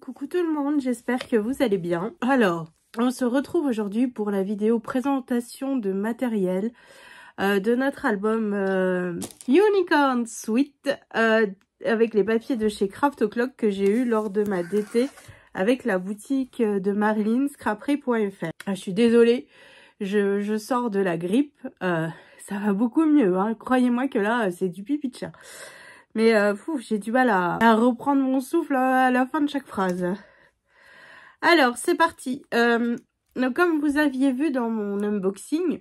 Coucou tout le monde, j'espère que vous allez bien. Alors, on se retrouve aujourd'hui pour la vidéo présentation de matériel de notre album Unicorn Sweet avec les papiers de chez Craft O'Clock que j'ai eu lors de ma DT avec la boutique de Marilyn, scraperie.fr. Je suis désolée, je sors de la grippe, ça va beaucoup mieux, hein. Croyez-moi que là, c'est du pipi de chat. Mais j'ai du mal à reprendre mon souffle à la fin de chaque phrase. Alors, c'est parti. Donc, comme vous aviez vu dans mon unboxing,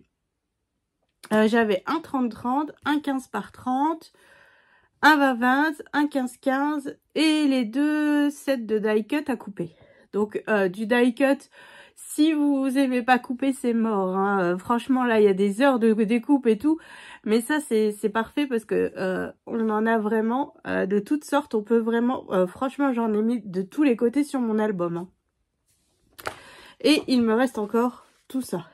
j'avais un 30-30, un 15 par 30, un 20-20, un 15-15 et les deux sets de die cut à couper. Donc, du die cut, si vous aimez pas couper, c'est mort, hein. Franchement, là, il y a des heures de découpe et tout. Mais ça, c'est parfait parce que on en a vraiment de toutes sortes. On peut vraiment... franchement, j'en ai mis de tous les côtés sur mon album, hein. Et il me reste encore tout ça.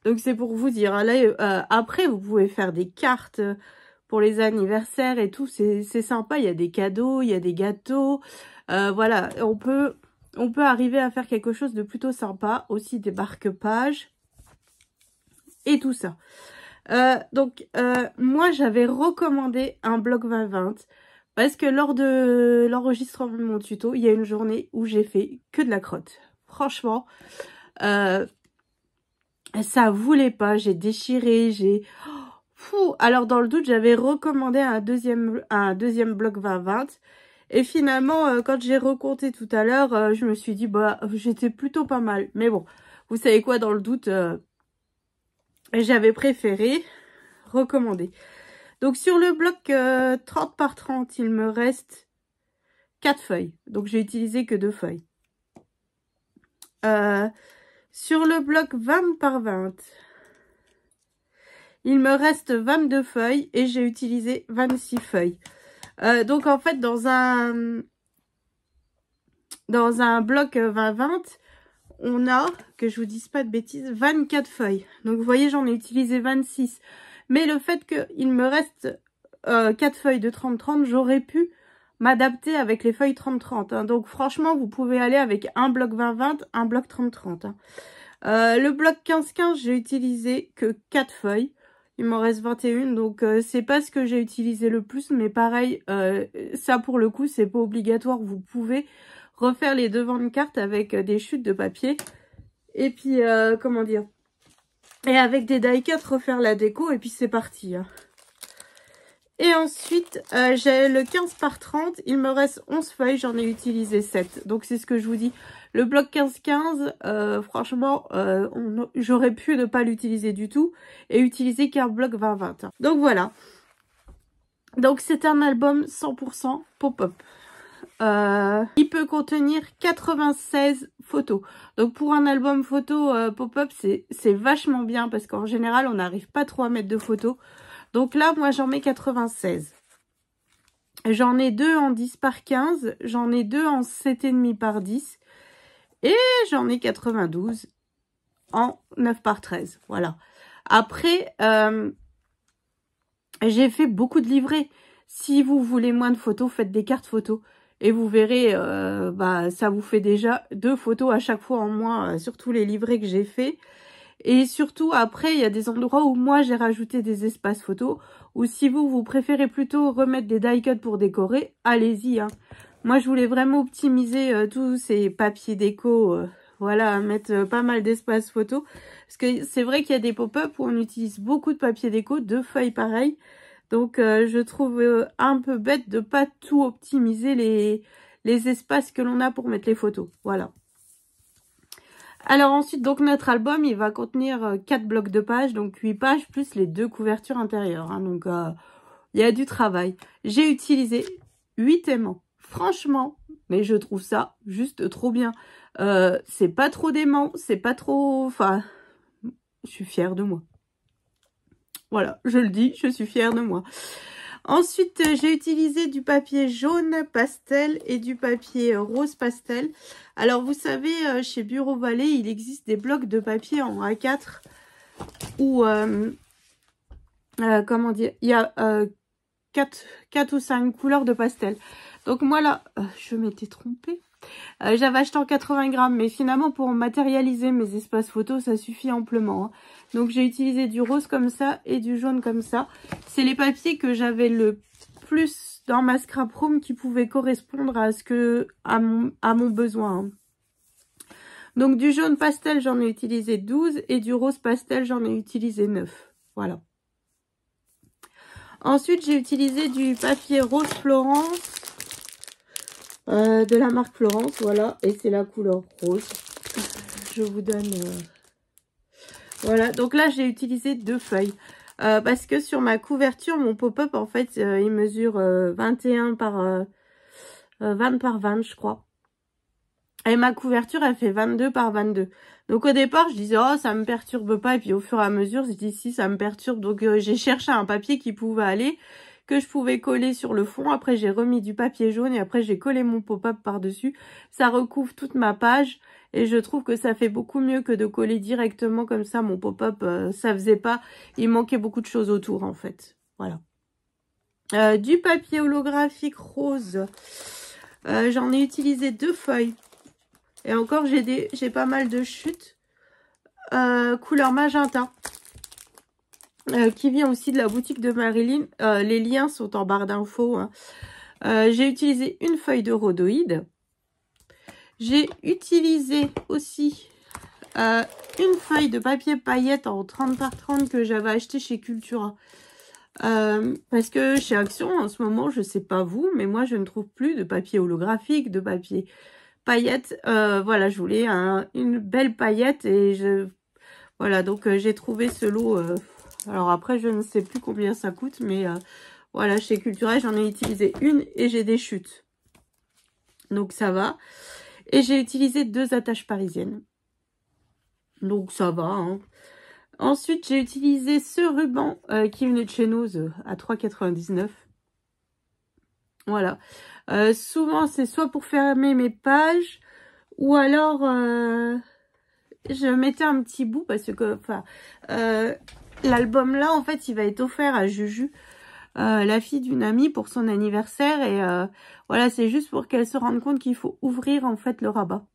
Donc, c'est pour vous dire. Hein, là, après, vous pouvez faire des cartes pour les anniversaires et tout. C'est sympa. Il y a des cadeaux, il y a des gâteaux. Voilà, on peut arriver à faire quelque chose de plutôt sympa. Aussi des marque-pages et tout ça. Donc, moi, j'avais recommandé un bloc 20-20 parce que lors de l'enregistrement de mon tuto, il y a une journée où j'ai fait que de la crotte. Franchement, ça voulait pas, j'ai déchiré, j'ai... Fou. Alors, dans le doute, j'avais recommandé un deuxième bloc 20-20. Et finalement, quand j'ai recompté tout à l'heure, je me suis dit, bah, j'étais plutôt pas mal. Mais bon, vous savez quoi, dans le doute, j'avais préféré recommander. Donc, sur le bloc 30 par 30, il me reste 4 feuilles. Donc, j'ai utilisé que 2 feuilles. Sur le bloc 20 par 20, il me reste 22 feuilles et j'ai utilisé 26 feuilles. Donc, en fait, dans un bloc 20-20, on a, que je vous dise pas de bêtises, 24 feuilles. Donc, vous voyez, j'en ai utilisé 26. Mais le fait qu'il me reste 4 feuilles de 30-30, j'aurais pu m'adapter avec les feuilles 30-30. Hein. Donc, franchement, vous pouvez aller avec un bloc 20-20, un bloc 30-30. Hein. Le bloc 15-15, j'ai utilisé que 4 feuilles. Il m'en reste 21, donc c'est pas ce que j'ai utilisé le plus, mais pareil, ça pour le coup, c'est pas obligatoire. Vous pouvez refaire les devants de cartes avec des chutes de papier. Et puis, comment dire, et avec des die cut, refaire la déco, et puis c'est parti. Hein. Et ensuite, j'ai le 15 par 30, il me reste 11 feuilles, j'en ai utilisé 7. Donc c'est ce que je vous dis. Le bloc 15-15, franchement, j'aurais pu ne pas l'utiliser du tout et utiliser qu'un bloc 20-20. Donc voilà. Donc c'est un album 100% pop-up. Il peut contenir 96 photos. Donc pour un album photo pop-up, c'est vachement bien parce qu'en général, on n'arrive pas trop à mettre de photos. Donc là, moi, j'en mets 96. J'en ai 2 en 10 par 15. J'en ai 2 en 7,5 par 10. Et j'en ai 92 en 9 par 13. Voilà. Après, j'ai fait beaucoup de livrets. Si vous voulez moins de photos, faites des cartes photos. Et vous verrez, ça vous fait déjà 2 photos à chaque fois en moins sur tous les livrets que j'ai fait. Et surtout, après, il y a des endroits où moi, j'ai rajouté des espaces photos. Ou si vous préférez plutôt remettre des die cut pour décorer, allez-y. Hein. Moi, je voulais vraiment optimiser tous ces papiers déco. Voilà, mettre pas mal d'espaces photos. Parce que c'est vrai qu'il y a des pop-up où on utilise beaucoup de papier déco, 2 feuilles pareilles. Donc, je trouve un peu bête de pas tout optimiser les espaces que l'on a pour mettre les photos. Voilà. Alors ensuite, donc notre album, il va contenir 4 blocs de pages, donc 8 pages, plus les 2 couvertures intérieures. Hein, donc, il y a du travail. J'ai utilisé 8 aimants. Franchement, mais je trouve ça juste trop bien. C'est pas trop d'aimants, c'est pas trop... Enfin, je suis fière de moi. Voilà, je le dis, je suis fière de moi. Ensuite, j'ai utilisé du papier jaune pastel et du papier rose pastel. Alors, vous savez, chez Bureau Vallée, il existe des blocs de papier en A4 où, comment dire, il y a 4 ou 5 couleurs de pastel. Donc moi là, je m'étais trompée. J'avais acheté en 80 grammes, mais finalement pour matérialiser mes espaces photos, ça suffit amplement. Hein. Donc j'ai utilisé du rose comme ça et du jaune comme ça. C'est les papiers que j'avais le plus dans ma scrap room qui pouvaient correspondre à mon besoin. Hein. Donc du jaune pastel, j'en ai utilisé 12 et du rose pastel, j'en ai utilisé 9. Voilà. Ensuite, j'ai utilisé du papier rose Florence. De la marque Florence, voilà, et c'est la couleur rose. Je vous donne... Voilà, donc là, j'ai utilisé 2 feuilles. Parce que sur ma couverture, mon pop-up, en fait, il mesure 21 par 20 par 20, je crois. Et ma couverture, elle fait 22 par 22. Donc au départ, je disais, oh, ça me perturbe pas. Et puis au fur et à mesure, je dis, si, ça me perturbe. Donc j'ai cherché un papier qui pouvait aller, que je pouvais coller sur le fond. Après, j'ai remis du papier jaune et après, j'ai collé mon pop-up par-dessus. Ça recouvre toute ma page et je trouve que ça fait beaucoup mieux que de coller directement comme ça. Mon pop-up, ça faisait pas. Il manquait beaucoup de choses autour, en fait. Voilà. Du papier holographique rose. J'en ai utilisé 2 feuilles. Et encore, j'ai pas mal de chutes. Couleur magenta. Qui vient aussi de la boutique de Marilyn. Les liens sont en barre d'infos. Hein. J'ai utilisé une feuille de rhodoïde. J'ai utilisé aussi une feuille de papier paillettes en 30 par 30 que j'avais acheté chez Cultura. Parce que chez Action, en ce moment, je sais pas vous, mais moi, je ne trouve plus de papier holographique, de papier paillettes. Voilà, je voulais une belle paillette et voilà, donc j'ai trouvé ce lot. Alors après, je ne sais plus combien ça coûte, mais voilà, chez Cultura, j'en ai utilisé une et j'ai des chutes. Donc ça va. Et j'ai utilisé 2 attaches parisiennes. Donc ça va. Hein. Ensuite, j'ai utilisé ce ruban qui venait de chez nous à 3,99 €. Voilà. Souvent, c'est soit pour fermer mes pages ou alors je mettais un petit bout parce que l'album là, en fait, il va être offert à Juju, la fille d'une amie pour son anniversaire. Et voilà, c'est juste pour qu'elle se rende compte qu'il faut ouvrir en fait le rabat.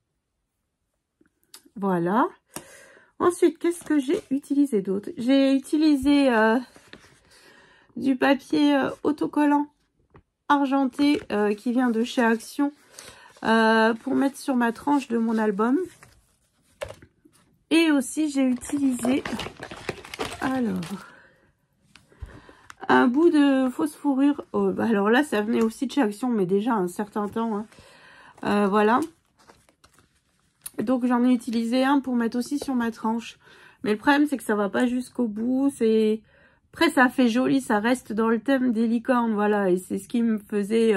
Voilà. Ensuite, qu'est-ce que j'ai utilisé d'autre? J'ai utilisé du papier autocollant argenté qui vient de chez Action pour mettre sur ma tranche de mon album. Et aussi, j'ai utilisé un bout de fausse fourrure. Oh, bah alors là, ça venait aussi de chez Action, mais déjà un certain temps. Hein. Voilà. Donc, j'en ai utilisé un pour mettre aussi sur ma tranche. Mais le problème, c'est que ça va pas jusqu'au bout. Après, ça fait joli, ça reste dans le thème des licornes, voilà. Et c'est ce qui me faisait...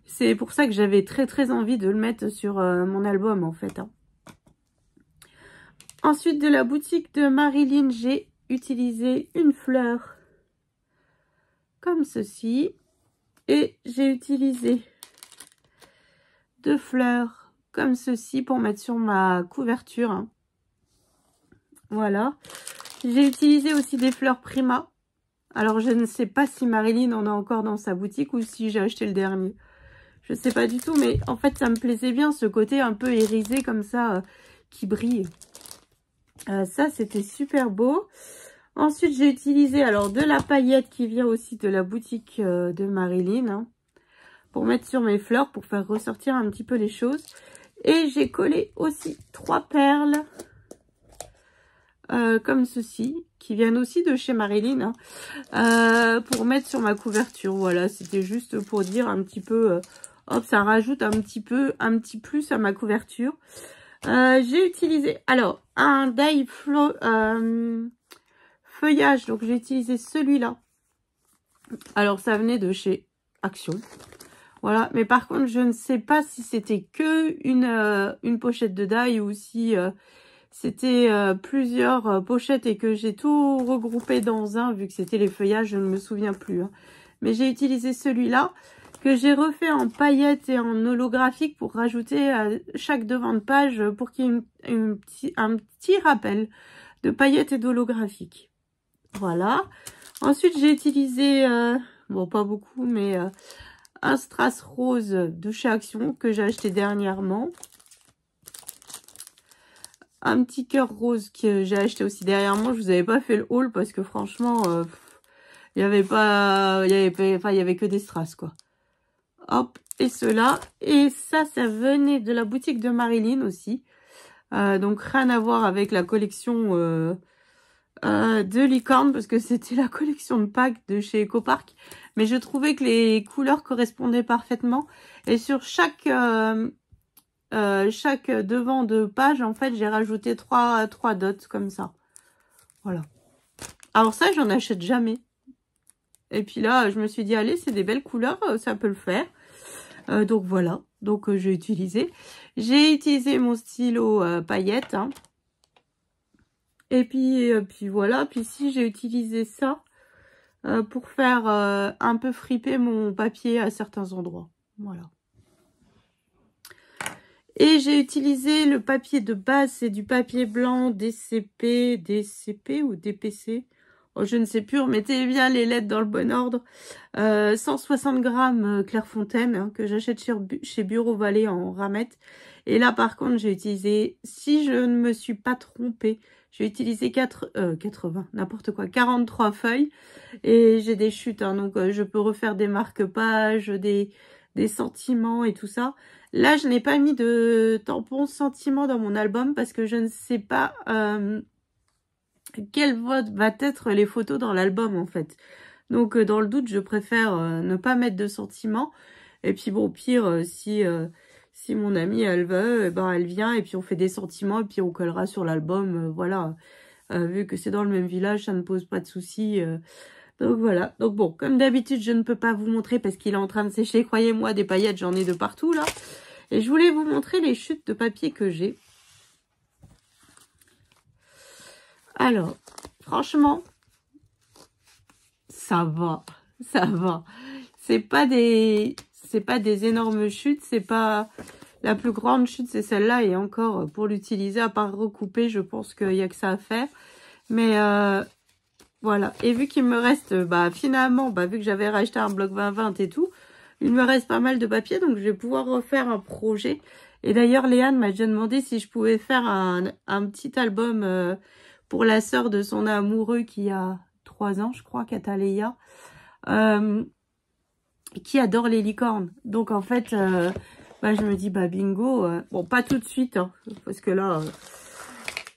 c'est pour ça que j'avais très envie de le mettre sur mon album, en fait. Hein. Ensuite, de la boutique de Marilyn, j'ai utilisé une fleur comme ceci. Et j'ai utilisé 2 fleurs comme ceci pour mettre sur ma couverture. Hein. Voilà. J'ai utilisé aussi des fleurs Prima. Alors, je ne sais pas si Marilyn en a encore dans sa boutique ou si j'ai acheté le dernier. Je ne sais pas du tout, mais en fait, ça me plaisait bien, ce côté un peu irisé comme ça, qui brille. Ça, c'était super beau. Ensuite, j'ai utilisé alors de la paillette qui vient aussi de la boutique de Marilyn. Hein, pour mettre sur mes fleurs, pour faire ressortir un petit peu les choses. Et j'ai collé aussi 3 perles. Comme ceci, qui viennent aussi de chez Marilyn, hein, pour mettre sur ma couverture. Voilà, c'était juste pour dire un petit peu, hop, ça rajoute un petit plus à ma couverture. J'ai utilisé, alors, un die feuillage, donc j'ai utilisé celui-là. Alors, ça venait de chez Action. Voilà, mais par contre, je ne sais pas si c'était que une pochette de die ou si... c'était plusieurs pochettes et que j'ai tout regroupé dans un, vu que c'était les feuillages, je ne me souviens plus. Hein. Mais j'ai utilisé celui-là, que j'ai refait en paillettes et en holographique pour rajouter à chaque devant de page pour qu'il y ait un petit rappel de paillettes et d'holographique. Voilà. Ensuite, j'ai utilisé bon pas beaucoup, mais un strass rose de chez Action que j'ai acheté dernièrement. Un petit cœur rose que j'ai acheté aussi dernièrement. Je vous avais pas fait le haul parce que franchement, il y avait que des strass quoi. Hop, et cela. Et ça venait de la boutique de Marilyn aussi. Donc rien à voir avec la collection de licorne parce que c'était la collection de Pâques de chez EcoPark. Mais je trouvais que les couleurs correspondaient parfaitement. Et sur chaque devant de page, en fait, j'ai rajouté trois dots comme ça. Voilà. Alors ça, j'en achète jamais. Et puis là, je me suis dit, allez, c'est des belles couleurs, ça peut le faire. Donc voilà. Donc j'ai utilisé. J'ai utilisé mon stylo paillettes. Hein. Et puis voilà. Puis ici, j'ai utilisé ça pour faire un peu friper mon papier à certains endroits. Voilà. Et j'ai utilisé le papier de base, c'est du papier blanc DCP ou DPC. Oh, je ne sais plus, remettez bien les lettres dans le bon ordre. 160 grammes Clairefontaine, hein, que j'achète chez Bureau Vallée en ramette. Et là, par contre, j'ai utilisé, si je ne me suis pas trompée, j'ai utilisé 80, n'importe quoi, 43 feuilles. Et j'ai des chutes, hein, donc je peux refaire des marque-pages, des sentiments et tout ça. Là, je n'ai pas mis de tampon sentiment dans mon album parce que je ne sais pas quel vote va être les photos dans l'album en fait. Donc dans le doute, je préfère ne pas mettre de sentiment. Et puis bon, au pire, si mon amie elle veut, ben elle vient et puis on fait des sentiments et puis on collera sur l'album. Voilà, vu que c'est dans le même village, ça ne pose pas de soucis. Donc voilà, donc bon, comme d'habitude, je ne peux pas vous montrer parce qu'il est en train de sécher. Croyez-moi, des paillettes, j'en ai de partout là. Et je voulais vous montrer les chutes de papier que j'ai. Alors, franchement, ça va, ça va. C'est pas des énormes chutes, c'est pas la plus grande chute, c'est celle-là. Et encore, pour l'utiliser, à part recouper, je pense qu'il n'y a que ça à faire. Mais voilà, et vu qu'il me reste, finalement, vu que j'avais racheté un bloc 20-20 et tout, il me reste pas mal de papier, donc je vais pouvoir refaire un projet. Et d'ailleurs, Léane m'a déjà demandé si je pouvais faire un petit album pour la sœur de son amoureux qui a 3 ans, je crois, Cataléa, qui adore les licornes. Donc en fait, je me dis, bingo, bon, pas tout de suite, hein, parce que là,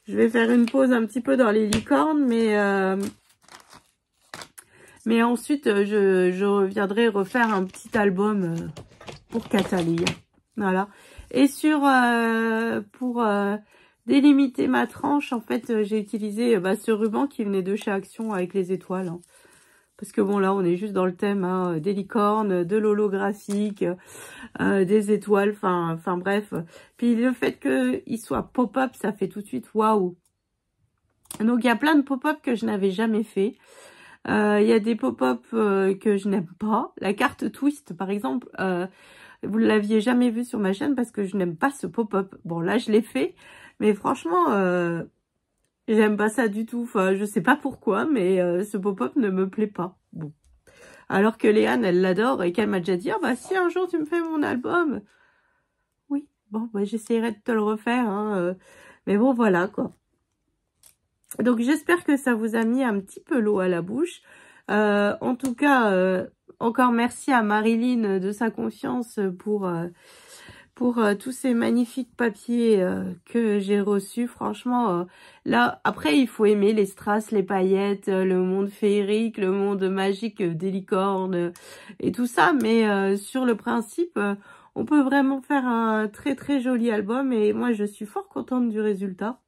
je vais faire une pause un petit peu dans les licornes, mais ensuite, je reviendrai refaire un petit album pour Cataléa. Voilà. Et pour délimiter ma tranche, en fait, j'ai utilisé ce ruban qui venait de chez Action avec les étoiles. Hein. Parce que bon, là, on est juste dans le thème hein, des licornes, de l'holographique, des étoiles, enfin bref. Puis le fait qu'il soit pop-up, ça fait tout de suite waouh. Donc, il y a plein de pop-up que je n'avais jamais fait. Il y a des pop-up que je n'aime pas. La carte twist, par exemple, vous ne l'aviez jamais vu sur ma chaîne parce que je n'aime pas ce pop-up. Bon, là, je l'ai fait. Mais franchement, j'aime pas ça du tout. Enfin, je sais pas pourquoi, mais ce pop-up ne me plaît pas. Bon. Alors que Léane, elle l'adore et qu'elle m'a déjà dit, si un jour tu me fais mon album. Oui, bon, j'essaierai de te le refaire. Hein, mais bon, voilà, quoi. Donc, j'espère que ça vous a mis un petit peu l'eau à la bouche. En tout cas, encore merci à Marilyn de sa confiance pour tous ces magnifiques papiers que j'ai reçus. Franchement, là, après, il faut aimer les strass, les paillettes, le monde féerique, le monde magique des licornes et tout ça. Mais sur le principe, on peut vraiment faire un très très joli album. Et moi, je suis fort contente du résultat.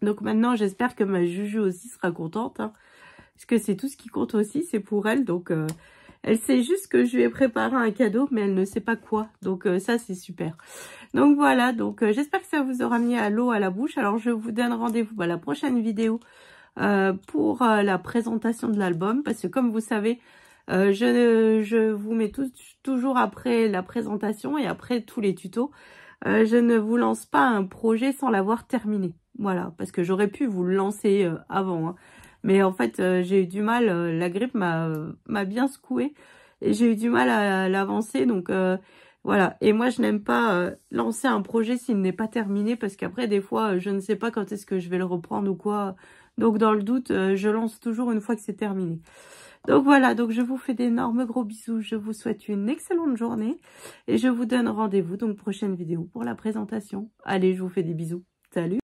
Donc maintenant, j'espère que ma Juju aussi sera contente. Hein, parce que c'est tout ce qui compte aussi, c'est pour elle. Donc, elle sait juste que je lui ai préparé un cadeau, mais elle ne sait pas quoi. Donc, ça, c'est super. Donc, voilà. Donc, j'espère que ça vous aura mis à l'eau à la bouche. Alors, je vous donne rendez-vous à la prochaine vidéo pour la présentation de l'album. Parce que, comme vous savez, je vous mets toujours après la présentation et après tous les tutos. Je ne vous lance pas un projet sans l'avoir terminé. Voilà, parce que j'aurais pu vous le lancer avant. Hein. Mais en fait, j'ai eu du mal, la grippe m'a bien secouée. Et j'ai eu du mal à l'avancer, donc voilà. Et moi, je n'aime pas lancer un projet s'il n'est pas terminé, parce qu'après, des fois, je ne sais pas quand est-ce que je vais le reprendre ou quoi. Donc, dans le doute, je lance toujours une fois que c'est terminé. Donc, voilà. Donc, je vous fais d'énormes gros bisous. Je vous souhaite une excellente journée. Et je vous donne rendez-vous, donc, prochaine vidéo pour la présentation. Allez, je vous fais des bisous. Salut!